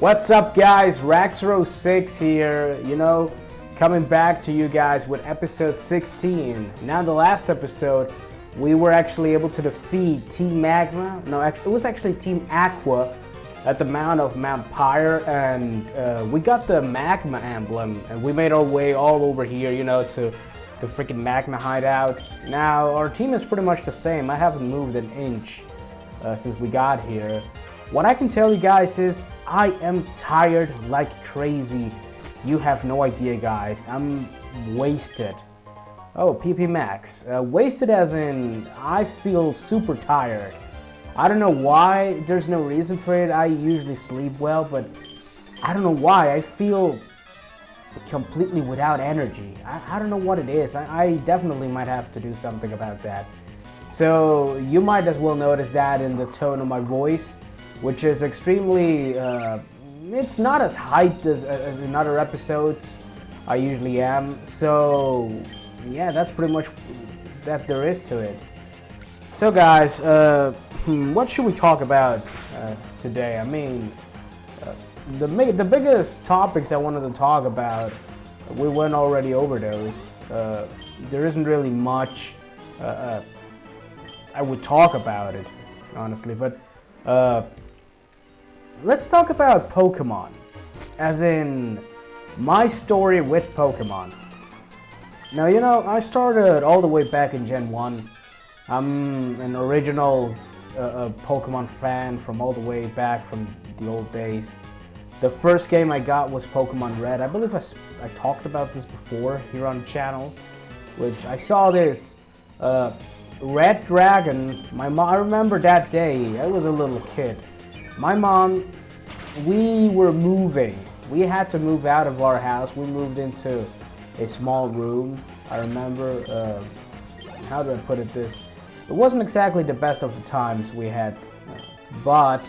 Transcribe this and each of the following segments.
What's up, guys? Raxro6 here, coming back to you guys with episode 16. Now, the last episode, we were actually able to defeat Team Magma. No, it was actually Team Aqua at the Mount of Mount Pyre, and we got the Magma emblem, and we made our way all over here, to the freaking Magma hideout. Now, our team is pretty much the same. I haven't moved an inch since we got here. What I can tell you guys is I am tired like crazy. You have no idea, guys. I'm wasted. Oh, PP Max. Wasted as in I feel super tired. I don't know why. There's no reason for it. I usually sleep well, but I don't know why. I feel completely without energy. I don't know what it is. I definitely might have to do something about that. So you might as well notice that in the tone of my voice, which is extremely, it's not as hyped as in other episodes I usually am. So yeah, that's pretty much that there is to it. So guys, what should we talk about today? I mean, the biggest topics I wanted to talk about, we went already over those. There isn't really much I would talk about it, honestly, but let's talk about Pokemon, as in my story with Pokemon. Now, I started all the way back in Gen 1. I'm an original Pokemon fan from all the way back from the old days. The first game I got was Pokemon Red. I believe I talked about this before here on the channel, which I saw this Red Dragon. I remember that day. I was a little kid. My mom, we were moving. We had to move out of our house. We moved into a small room. I remember, how do I put it this? It wasn't exactly the best of the times we had, but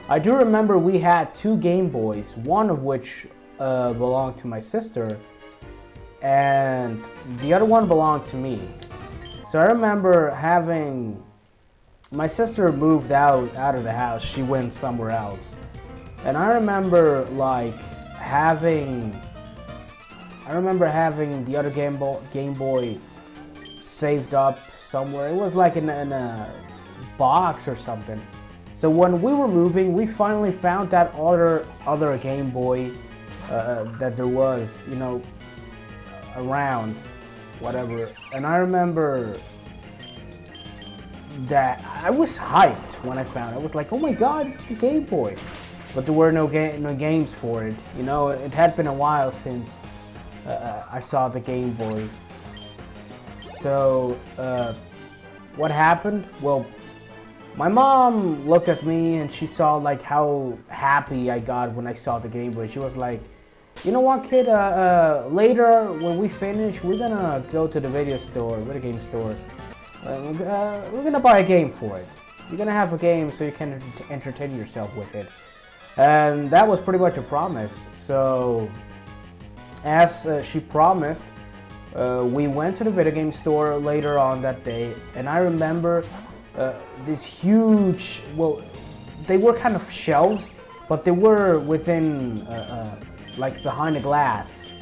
I do remember we had 2 Game Boys, one of which belonged to my sister, and the other one belonged to me. So I remember having, my sister moved out of the house. She went somewhere else, and I remember having the other Game Boy saved up somewhere. It was like in a box or something. So when we were moving, we finally found that other Game Boy that there was, around, whatever. And I remember that I was hyped when I found it. I was like, oh my god, it's the Game Boy. But there were no games for it. It had been a while since I saw the Game Boy. So what happened? Well, my mom looked at me and she saw how happy I got when I saw the Game Boy. She was like, you know what, kid, later when we finish, we're gonna go to the video game store. We're gonna buy a game for it. You're gonna have a game so you can entertain yourself with it. And that was pretty much a promise. So as she promised, we went to the video game store later on that day, and I remember this huge, well, they were kind of shelves, but they were within, behind a glass.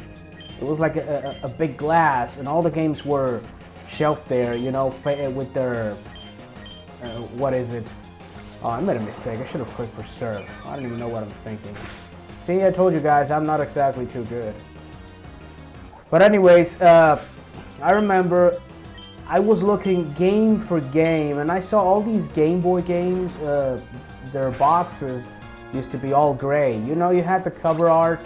It was like a big glass, and all the games were shelved there, with their, what is it? Oh, I made a mistake. I should have clicked for serve. I don't even know what I'm thinking. See, I told you guys, I'm not exactly too good. But anyways, I remember I was looking game for game, and I saw all these Game Boy games. Their boxes used to be all gray. You had the cover art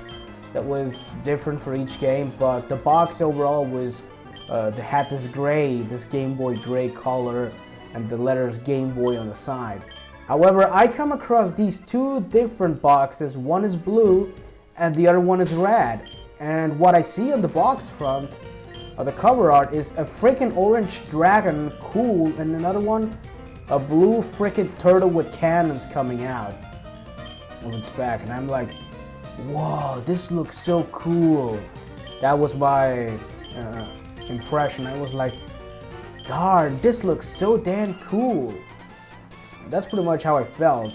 that was different for each game, but the box overall was had this Game Boy gray color, and the letters Game Boy on the side. However, I come across these 2 different boxes. One is blue, and the other one is red. And what I see on the box front of the cover art is a freaking orange dragon, cool, and another one, a blue freaking turtle with cannons coming out of its back. And I'm like, whoa, this looks so cool. That was my impression. I was like, darn, this looks so damn cool. That's pretty much how I felt.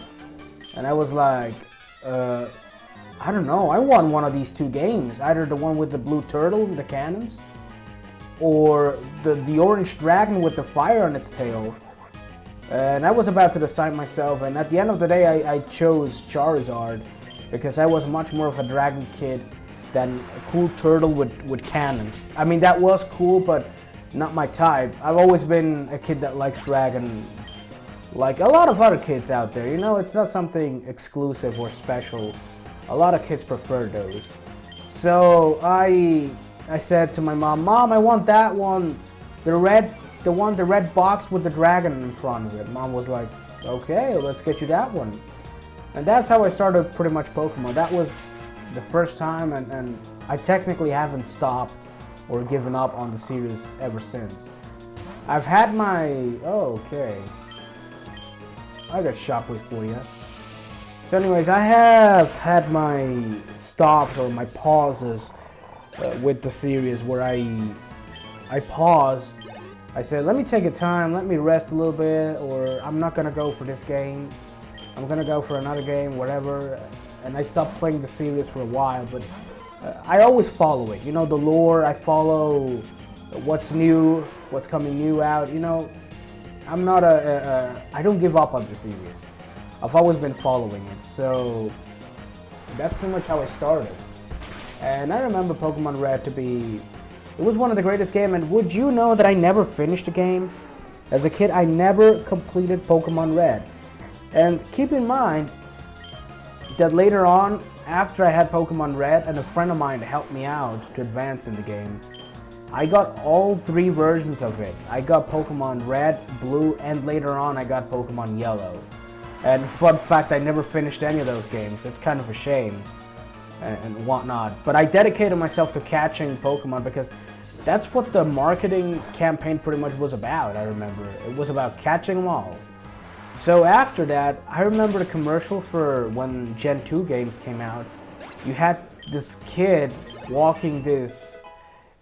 And I was like, I don't know, I won one of these two games. Either the one with the blue turtle and the cannons, or the orange dragon with the fire on its tail. And I was about to decide myself, and at the end of the day I chose Charizard, because I was much more of a dragon kid than a cool turtle with cannons. I mean, that was cool, but not my type. I've always been a kid that likes dragons, like a lot of other kids out there. You know, it's not something exclusive or special. A lot of kids prefer those. So I said to my mom, "Mom, I want that one, the red box with the dragon in front of it." Mom was like, "Okay, let's get you that one." And that's how I started pretty much Pokemon. That was the first time, and I technically haven't stopped or given up on the series ever since. I've had my... Oh, okay. I got Shockwave for you. So anyways, I have had my stops or my pauses with the series where I pause. I said, let me take a time, let me rest a little bit, or I'm not gonna go for this game. I'm gonna go for another game, whatever. And I stopped playing the series for a while, but I always follow it. You know, the lore, I follow what's new, what's coming new out. You know, I'm not I don't give up on the series. I've always been following it, so that's pretty much how I started. And I remember Pokemon Red to be, it was one of the greatest games, and would you know that I never finished the game? As a kid, I never completed Pokemon Red. And keep in mind that later on, after I had Pokemon Red, and a friend of mine helped me out to advance in the game, I got all three versions of it. I got Pokemon Red, Blue, and later on I got Pokemon Yellow. And fun fact, I never finished any of those games. It's kind of a shame and whatnot. But I dedicated myself to catching Pokemon because that's what the marketing campaign pretty much was about, I remember. It was about catching them all. So after that, I remember the commercial for when Gen 2 games came out. You had this kid walking this,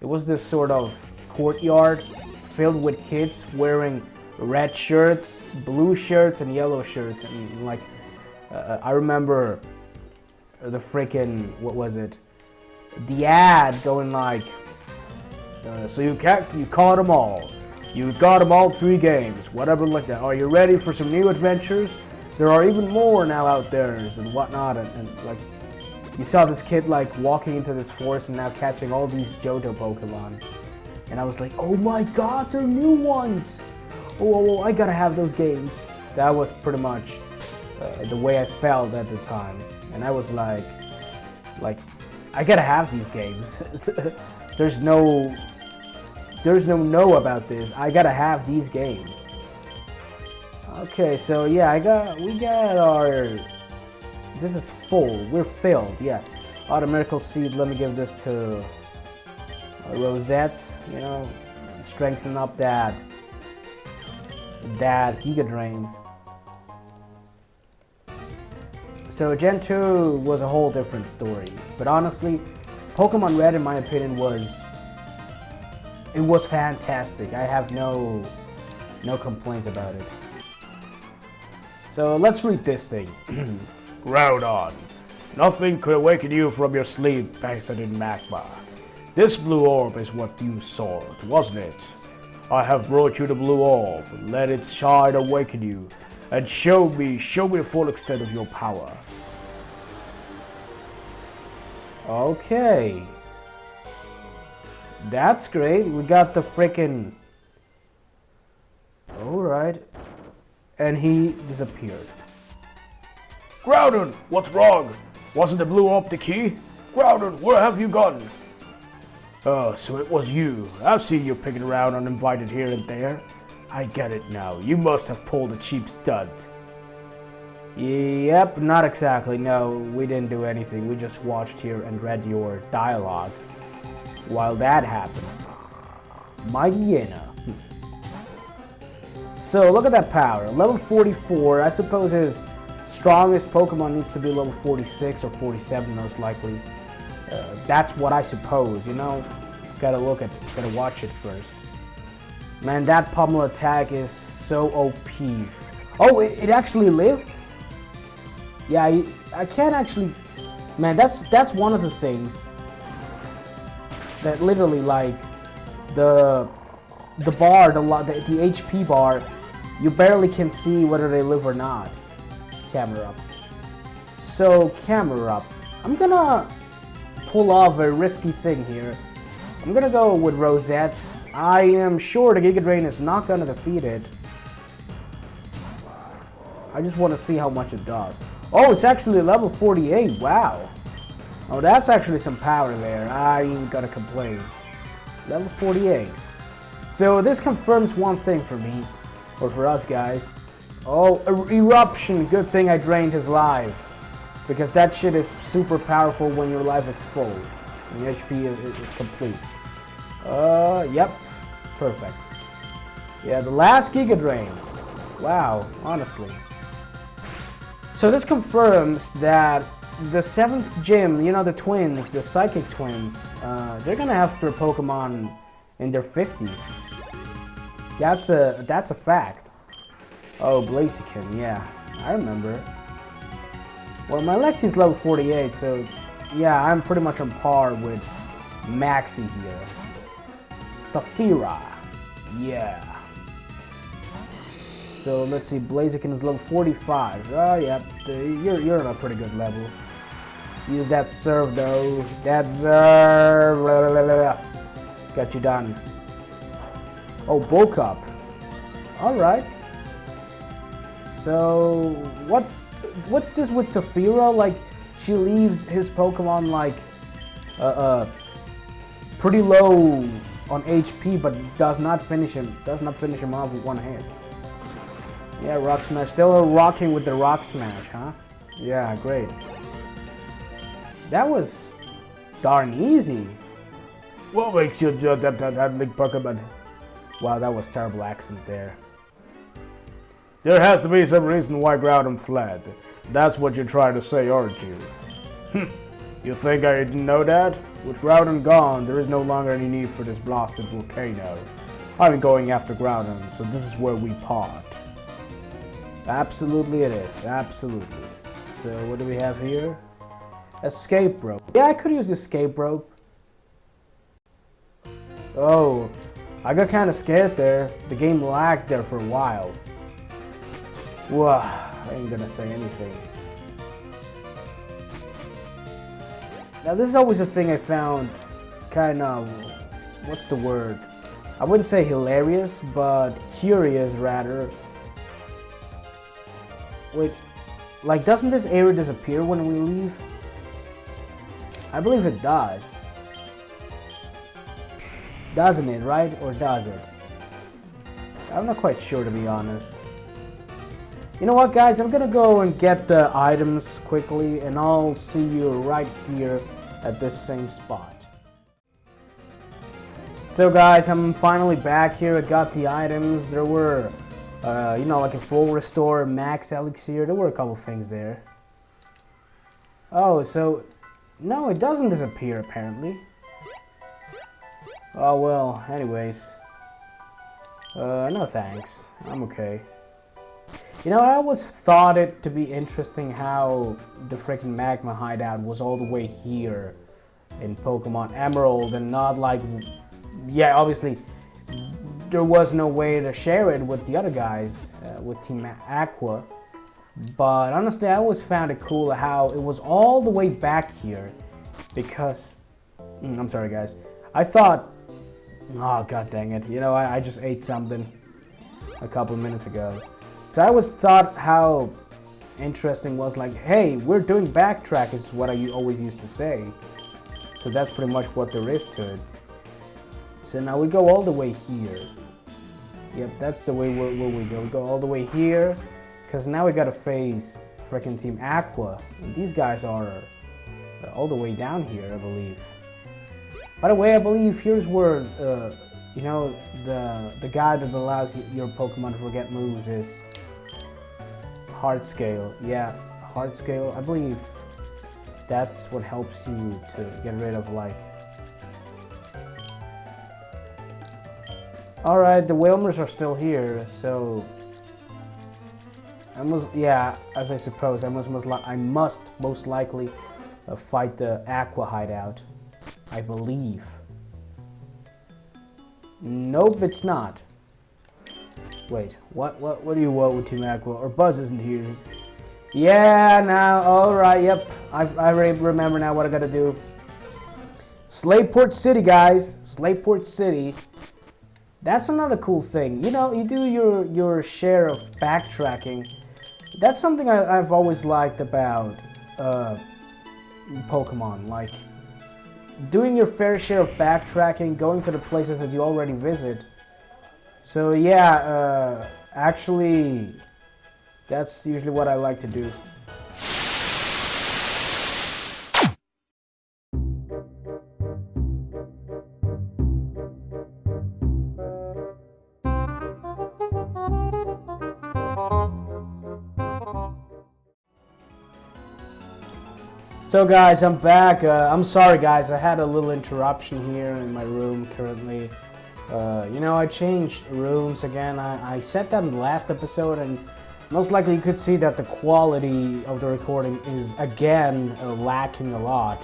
it was this sort of courtyard filled with kids wearing red shirts, blue shirts, and yellow shirts. And like, I remember the freaking, what was it? The ad going like, so you caught them all. You got them all 3 games, whatever like that. Are you ready for some new adventures? There are even more now out there and whatnot. And like, you saw this kid like walking into this forest and now catching all these Johto Pokemon. And I was like, oh my god, they're new ones. Oh, I gotta have those games. That was pretty much the way I felt at the time. And I was like, I gotta have these games. There's no about this. I gotta have these games. Okay, so yeah, we got our, this is full, we're filled, yeah. Oh, the Miracle Seed, let me give this to Rosette, you know, strengthen up that Giga Drain. So Gen 2 was a whole different story, but honestly, Pokemon Red in my opinion was fantastic. I have no complaints about it. So let's read this thing. Groudon, nothing could awaken you from your sleep bathed in magma. This blue orb is what you sought, wasn't it? I have brought you the blue orb. Let its shine awaken you, and show me the full extent of your power. Okay. That's great. We got the frickin'... Alright. And he disappeared. Groudon, what's wrong? Wasn't the blue orb the key? Groudon, where have you gone? Oh, so it was you. I've seen you picking around uninvited here and there. I get it now. You must have pulled a cheap stunt. Yep, not exactly. No, we didn't do anything. We just watched here and read your dialogue while that happened. Myena. So, look at that power. Level 44. I suppose his strongest Pokemon needs to be level 46 or 47 most likely. That's what I suppose, you know? Gotta watch it first. Man, that pummel attack is so OP. Oh, it actually lived? Yeah, I can't actually... Man, that's one of the things that literally, like, the bar, the HP bar, you barely can see whether they live or not. Camera up. So, camera up. I'm gonna pull off a risky thing here. I'm gonna go with Rosette. I am sure the Giga Drain is not gonna defeat it. I just want to see how much it does. Oh, it's actually level 48. Wow. Oh, that's actually some power there. I ain't gonna complain. Level 48. So this confirms one thing for me, or for us guys. Oh, eruption. Good thing I drained his life, because that shit is super powerful when your life is full and your HP is complete. Yep, perfect. Yeah, the last Giga Drain. Wow, honestly. So this confirms that the 7th gym, you know, the twins, the psychic twins, they're gonna have their Pokemon in their 50s. That's a fact. Oh, Blaziken, yeah, I remember. Well, my Lexi's level 48, so yeah, I'm pretty much on par with Maxie here. Saphira, yeah. So let's see, Blaziken is level 45. Oh, yeah, you're on a pretty good level. Use that serve though. That serve. Got you done. Oh, bulk up. All right. So what's this with Saphira? Like, she leaves his Pokemon like pretty low on HP, but does not finish him off with one hit. Yeah, Rock Smash. Still rocking with the Rock Smash, huh? Yeah, great. That was darn easy. What makes you do that big Pokemon? Wow, that was terrible accent there. There has to be some reason why Groudon fled. That's what you're trying to say, aren't you? You think I didn't know that? With Groudon gone, there is no longer any need for this blasted volcano. I'm going after Groudon, so this is where we part. Absolutely it is, absolutely. So what do we have here? Escape rope. Yeah, I could use the escape rope. Oh, I got kind of scared there. The game lagged there for a while. Whoa, I ain't gonna say anything. Now this is always a thing I found kind of, what's the word? I wouldn't say hilarious, but curious rather. Wait, like, doesn't this area disappear when we leave? I believe it does. Doesn't it, right? Or does it? I'm not quite sure, to be honest. You know what, guys? I'm gonna go and get the items quickly, and I'll see you right here at this same spot. So, guys, I'm finally back here. I got the items. There were you know, like a full restore, max elixir. There were a couple things there. Oh, so no, it doesn't disappear apparently. Oh well, anyways. No thanks. I'm okay. You know, I always thought it to be interesting how the freaking magma hideout was all the way here in Pokemon Emerald and not like, yeah, obviously there was no way to share it with the other guys, with Team Aqua. But honestly, I always found it cool how it was all the way back here because, I'm sorry guys, I thought, oh god dang it, you know, I just ate something a couple of minutes ago. So I always thought how interesting was like, hey, we're doing backtrack is what I always used to say. So that's pretty much what there is to it. So now we go all the way here. Yep, that's the way where we go. We go all the way here, because now we gotta face freaking Team Aqua. And these guys are all the way down here, I believe. By the way, I believe here's where, you know, the guy that allows your Pokemon to forget moves is Heart Scale. Yeah, Heart Scale. I believe that's what helps you to get rid of, like... Alright, the Wilmers are still here, so... yeah, as I suppose, I must most likely fight the aqua hideout, I believe. Nope, it's not. Wait, what do you want with Team Aqua? Or Buzz isn't here. Yeah, now, alright, yep. I already remember now what I gotta do. Slateport City, guys. Slateport City. That's another cool thing. You know, you do your share of backtracking. That's something I've always liked about Pokemon. Like, doing your fair share of backtracking, going to the places that you already visit. So yeah, actually, that's usually what I like to do. So guys, I'm back. I'm sorry guys, I had a little interruption here in my room currently. You know, I changed rooms again. I said that in the last episode, and most likely you could see that the quality of the recording is again lacking a lot.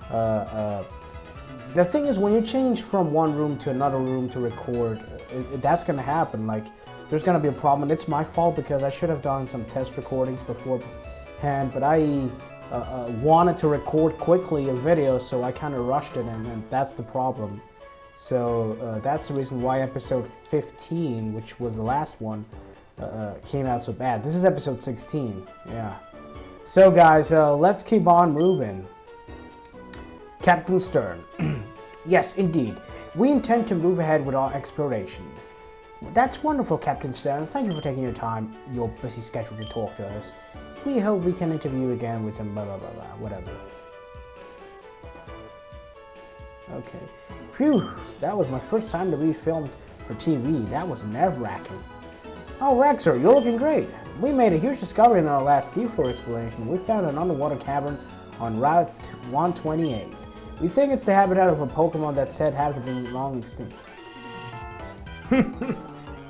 The thing is, when you change from one room to another room to record, that's gonna happen. Like, there's gonna be a problem, and it's my fault because I should have done some test recordings beforehand, but I wanted to record quickly a video, so I kind of rushed it, and that's the problem. So that's the reason why episode 15, which was the last one, came out so bad. This is episode 16, yeah. So guys, let's keep on moving. Captain Stern. Yes, indeed. We intend to move ahead with our exploration. That's wonderful, Captain Stern. Thank you for taking your time, your busy schedule to talk to us. We hope we can interview you again with some blah blah blah blah, whatever. Okay. Phew, that was my first time to be filmed for TV. That was nerve-wracking. Oh, Rexer, you're looking great. We made a huge discovery in our last seafloor exploration. We found an underwater cavern on Route 128. We think it's the habitat of a Pokemon that said had been long extinct.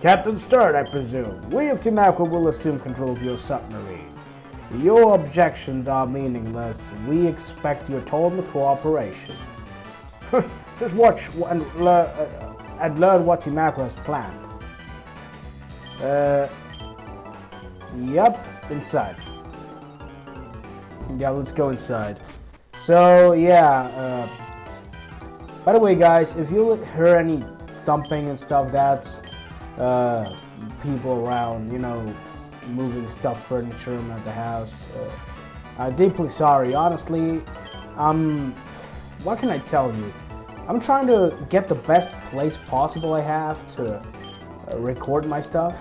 Captain Stern, I presume. We of Team Aqua will assume control of your submarine. Your objections are meaningless. We expect your total cooperation. Just watch and learn what Team Aqua has planned. Yep, inside. Yeah, let's go inside. So, yeah, by the way, guys, if you hear any thumping and stuff, that's people around, you know, moving stuff, furniture at the house. I'm deeply sorry. Honestly, what can I tell you? I'm trying to get the best place possible I have to record my stuff.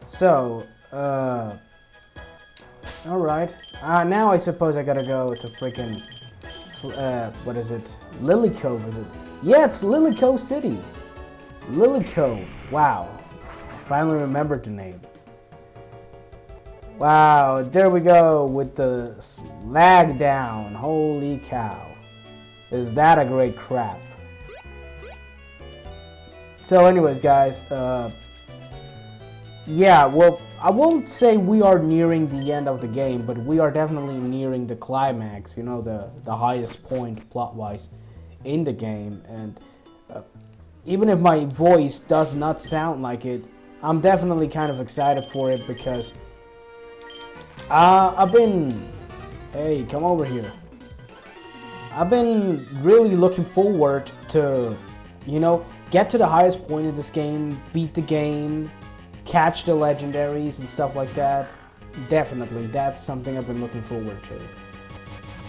So, alright. Now I suppose I gotta go to freaking, what is it? Lily Cove, is it? Yeah, it's Lily Cove City. Lily Cove. Wow. I finally remembered the name. Wow, there we go with the lag down. Holy cow. Is that a great crap? So anyways, guys, yeah, well, I won't say we are nearing the end of the game, but we are definitely nearing the climax, you know, the highest point plot-wise in the game. And even if my voice does not sound like it, I'm definitely kind of excited for it because hey, come over here. I've been really looking forward to, you know, get to the highest point of this game, beat the game, catch the legendaries and stuff like that. Definitely, that's something I've been looking forward to.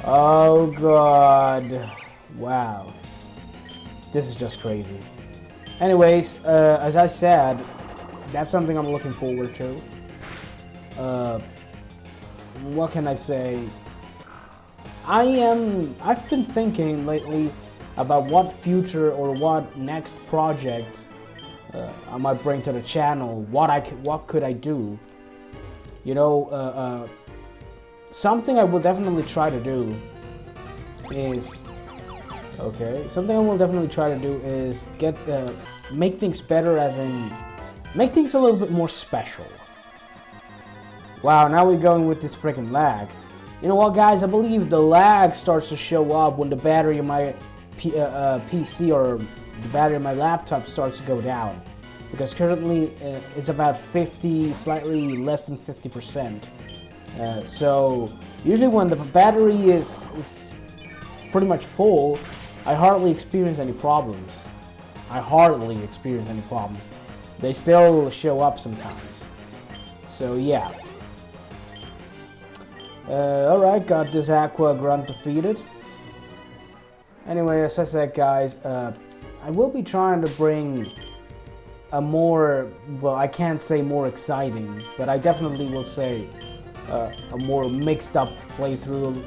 Oh god. Wow. This is just crazy. Anyways, as I said, that's something I'm looking forward to. What can I say? I've been thinking lately about what future or what next project I might bring to the channel. What could I do? You know, something I will definitely try to do is make things better, as in make things a little bit more special. Wow, now we're going with this freaking lag. You know what, guys? I believe the lag starts to show up when the battery of my PC or the battery of my laptop starts to go down. Because currently it's about 50, slightly less than 50%. So usually when the battery is pretty much full, I hardly experience any problems. They still show up sometimes. So yeah. Alright, got this aqua grunt defeated. Anyway, as I said, guys, I will be trying to bring a more, well, I can't say more exciting, but I definitely will say a more mixed up playthrough.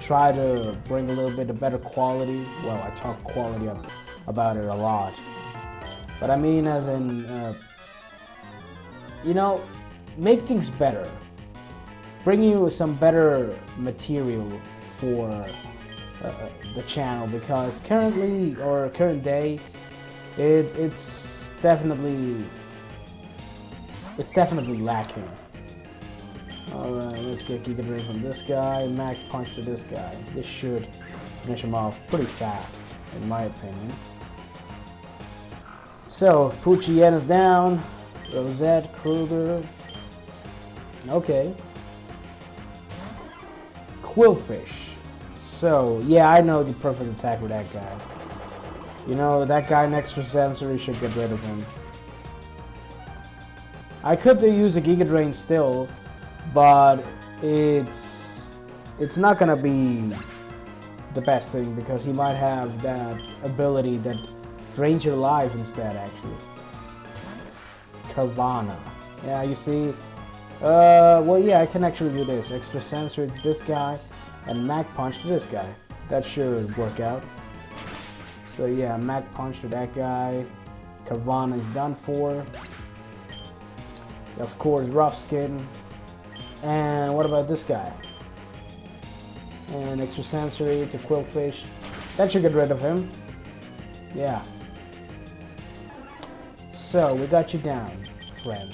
Try to bring a little bit of better quality. Well, I talk quality about it a lot. But I mean as in, you know, make things better. Bring you some better material for the channel, because currently, or current day, it's definitely lacking. Alright, let's get Giga Drain from this guy, Mac Punch to this guy. This should finish him off pretty fast, in my opinion. So, Poochien is down, Rosette, Kruger, okay. Quillfish. So, yeah, I know the perfect attack with that guy. You know, that guy next to Sensory should get rid of him. I could use a Giga Drain still, but it's not gonna be the best thing, because he might have that ability that drains your life instead, actually. Carvana. Yeah, you see? Well, yeah, I can actually do this. Extra Sensory to this guy, and Mac Punch to this guy. That should work out. So yeah, Mac Punch to that guy. Carvana is done for. Of course, Rough Skin. And what about this guy? And Extra Sensory to Quillfish. That should get rid of him. Yeah. So, we got you down, friend.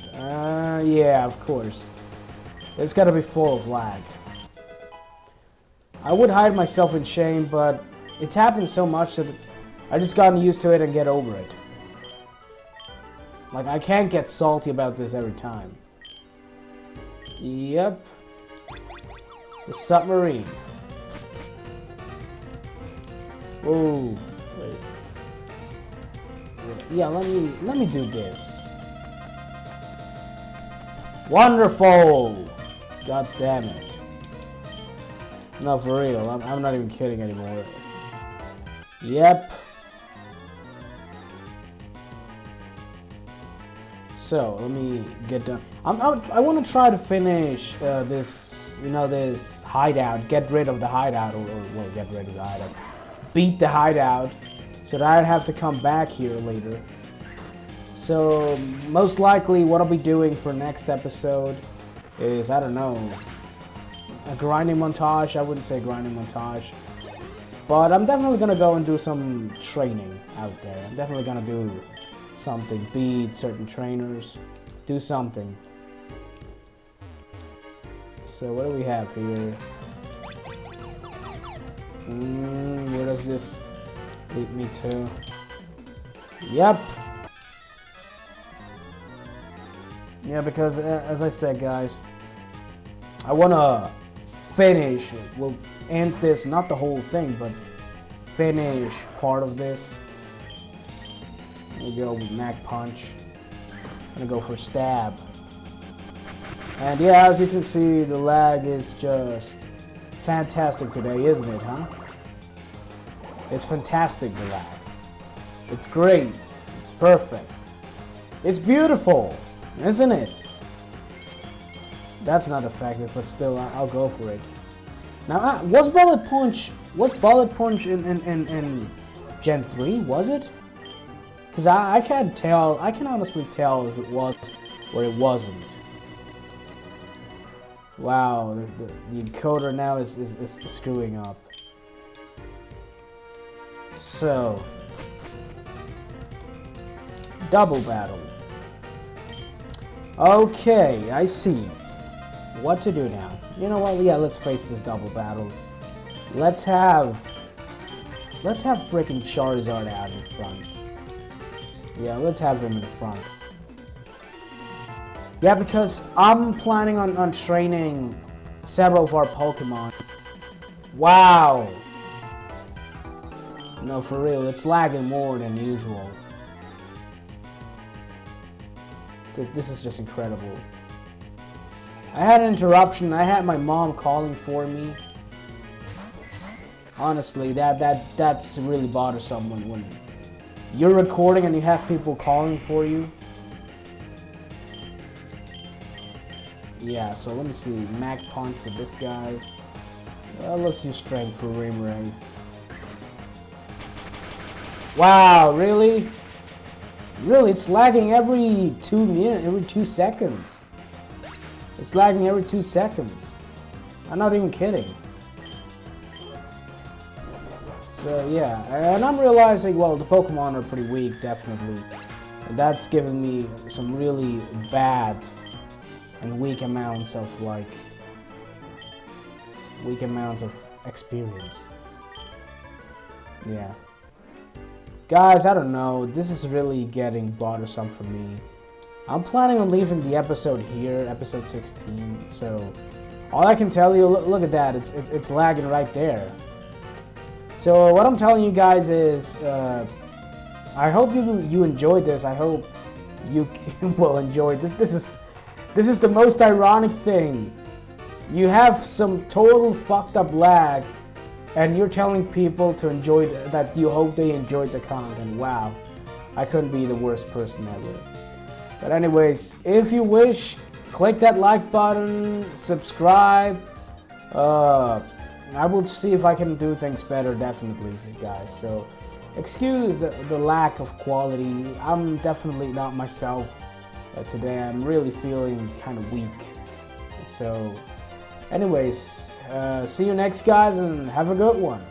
Yeah, of course. It's gotta be full of lag. I would hide myself in shame, but it's happened so much that I just gotten used to it and get over it. Like, I can't get salty about this every time. Yep. The submarine. Oh, wait. Yeah, let me do this. Wonderful! God damn it. No, for real, I'm not even kidding anymore. Yep. So, let me get done. I want to try to finish this, you know, this hideout. Get rid of the hideout, or well, get rid of the hideout. Beat the hideout, so that I don't have to come back here later. So, most likely what I'll be doing for next episode is, I don't know, a grinding montage. I wouldn't say grinding montage. But I'm definitely going to go and do some training out there. I'm definitely going to do something, beat certain trainers, do something. So what do we have here? Where does this lead me to? Yep. Yeah, because as I said, guys, I want to finish, we'll end this, not the whole thing, but finish part of this. I'm gonna go with Mac Punch. I'm gonna go for Stab. And yeah, as you can see, the lag is just fantastic today, isn't it, huh? It's fantastic, the lag. It's great. It's perfect. It's beautiful, isn't it? That's not effective, but still, I'll go for it. Now, was Bullet Punch in Gen 3, was it? Because I can't tell, I can honestly tell if it was or it wasn't. Wow, the encoder now is screwing up. So, double battle. Okay, I see. what to do now. You know what? Yeah, let's face this double battle. Let's have freaking Charizard out in front. Yeah, let's have him in front. Yeah, because I'm planning on training several of our Pokemon. Wow! No, for real, it's lagging more than usual. Dude, this is just incredible. I had an interruption. I had my mom calling for me. Honestly, that's really bothersome when you're recording and you have people calling for you. Yeah, so let me see. Mag Punch for this guy. Let's use Strength for Rimray. Wow, really? Really, it's lagging every 2 minutes, every 2 seconds. It's lagging every 2 seconds. I'm not even kidding. So yeah, and I'm realizing, well, the Pokemon are pretty weak, definitely. And that's giving me some really bad and weak amounts of experience. Yeah. Guys, I don't know. This is really getting bothersome for me. I'm planning on leaving the episode here, episode 16. So, all I can tell you, look at that. It's lagging right there. So, what I'm telling you guys is, I hope you enjoyed this. I hope you will enjoy this. This is the most ironic thing. You have some total fucked up lag, and you're telling people to enjoy that you hope they enjoyed the content. Wow, I couldn't be the worst person ever. But anyways, if you wish, click that like button, subscribe. I will see if I can do things better, definitely, guys. So, excuse the lack of quality. I'm definitely not myself today. I'm really feeling kind of weak. So, anyways, see you next, guys, and have a good one.